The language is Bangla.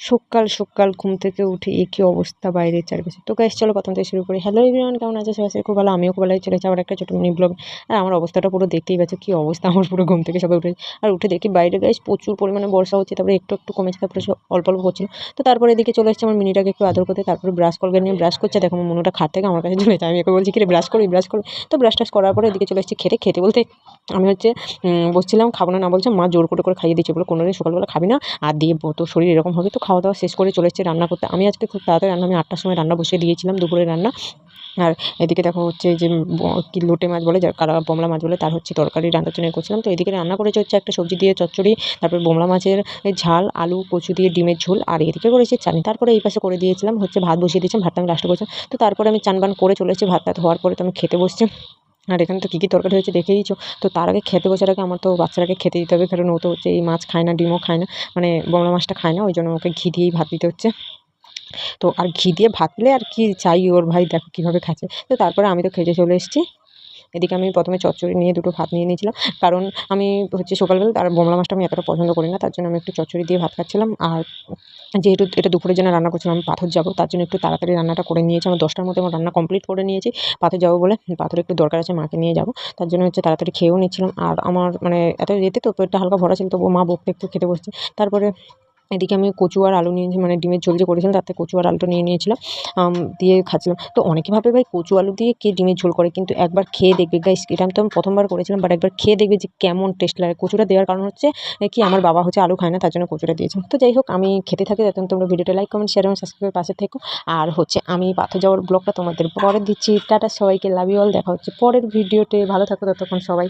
সকাল সকাল ঘুম থেকে উঠে কী অবস্থা বাইরের চারপাশে। তো গাইস চলো প্রথম থেকে শুরু করি। হ্যালো এভরিওয়ান, কেমন আছো সবাই? খুব ভালো, আমিও খুব ভালোই চলেছি আবার একটা ছোটো মিনি ব্লগ। আর আমার অবস্থাটা পুরো দেখতেই পাচ্ছ কী অবস্থা আমার, পুরো ঘুম থেকে সবাই উঠে আর উঠে দেখি বাইরে গাইস প্রচুর পরিমাণে বর্ষা হচ্ছে, তারপরে একটু একটু কমেছে, তারপরে অল্প অল্প হচ্ছিল। তো তারপরে এদিকে চলে এসেছে আমার মিনিটাকে একটু আদর করতে, তারপরে ব্রাশ করবে নিয়ে ব্রাশ করছে। দেখো আমার মনুটা খাট থেকে আমার কাছে চলে যায়, আমি একে বলছি কি রে ব্রাশ করবি ব্রাশ করবি। তো ব্রাশ টাশ করার পরে এদিকে চলে এসেছি খেতে বলতে আমি হচ্ছে বসছিলাম, খাবো না বলছে, মা জোর করে খাইয়ে দিচ্ছে, বলে কোনোদিন সকালবেলা খাবি না আর দিয়ে তো শরীর এরকম হবে। তো খাওয়া দাওয়া শেষ করে চলে এসেছি রান্না করতে। আমি আজকে খুব তাড়াতাড়ি রান্না, আমি 8টার সময় রান্না বসিয়ে দিয়েছিলাম, দুপুরের রান্না। আর এদিকে দেখো হচ্ছে যে কি লোটে মাছ বলে, যার কারা বোমলা মাছ বলে, তার হচ্ছে তরকারি রান্নার জন্য করছিলাম। তো এদিকে রান্না করেছে হচ্ছে একটা সবজি দিয়ে চচ্চড়ি, তারপর বোমলা মাছের ঝাল, আলু কচু দিয়ে ডিমের ঝোল, আর এদিকে করেছি চাটনি। তারপরে এই পাশে করে দিয়েছিলাম হচ্ছে ভাত বসিয়ে দিয়েছিলাম, ভাতটা আমি লাস্টে করেছিলাম। তো তারপরে আমি চান বান করে চলে এসেছি, ভাত টাত হওয়ার পরে তো আমি খেতে বসছি। আর এখানে তো কী কী তরকারি হয়েছে দেখেইছো। তো তার আগে খেতে বসার আগে আমার তো বাচ্চাটাকে খেতে দিতে হবে, কারণ ও তো হচ্ছে এই মাছ খায় না, ডিমও খায় না, মানে বোমলা মাছটা খায় না, ওই জন্য ওকে ঘি দিয়েই ভাত দিতে হচ্ছে। তো আর ঘি দিয়ে ভাত পেলে আর কি চাই ওর, ভাই দেখো কীভাবে খাচ্ছে। তো তারপরে আমি তো খেতে চলে এসেছি। এদিকে আমি প্রথমে চচ্চড়ি নিয়ে দুটো ভাত নিয়ে নিয়েছিলাম, কারণ আমি হচ্ছে সকালবেলা আর বোমলা মাছটা আমি এতটা পছন্দ করি না, তার জন্য আমি একটু চচ্চড়ি দিয়ে ভাত খাচ্ছিলাম। আর যেহেতু এটা দুপুরের জন্য রান্না করছিলাম, আমি পাথর যাবো, তার জন্য একটু তাড়াতাড়ি রান্নাটা করে নিয়েছি। আমার 10টার মধ্যে আমার রান্না কমপ্লিট করে নিয়েছি, পাথর যাবো বলে। পাথরে একটু দরকার আছে, মাকে নিয়ে যাবো, তার জন্য হচ্ছে তাড়াতাড়ি খেয়েও নিচ্ছিলাম। আর আমার মানে এত যেতে তো পেটটা হালকা ভরা ছিল, তবুও মা বকতে একটু খেতে বসছে। তারপরে এদিকে আমি কচু আর আলু নিয়েছি, মানে ডিমের ঝোল যে করেছিলাম তাতে কচু আর আলুটা নিয়ে নিয়েছিলাম, দিয়ে খাচ্ছিলাম। তো অনেকে ভাবে ভাই কচু আলু দিয়ে কে ডিমের ঝোল করে, কিন্তু একবার খেয়ে দেখবে গাইস, এটা তো আমি প্রথমবার করেছিলাম, বাট একবার খেয়ে দেখবে যে কেমন টেস্ট লাগে। কচুটা দেওয়ার কারণ হচ্ছে কি, আমার বাবা হচ্ছে আলু খায় না, তার জন্য কচুটা দিয়েছিলাম। তো যাই হোক, আমি খেতে থাকি, যাতে তোমরা ভিডিওটা লাইক কমেন্ট শেয়ার এবং সাবস্ক্রাইবের পাশে থেকো। আর হচ্ছে আমি পাথর যাওয়ার ব্লগটা তোমাদের পরে দিচ্ছি। টাটা সবাইকে, লাভ ইউ অল, দেখা হচ্ছে পরের ভিডিওতে, ভালো থাকো ততক্ষণ সবাই।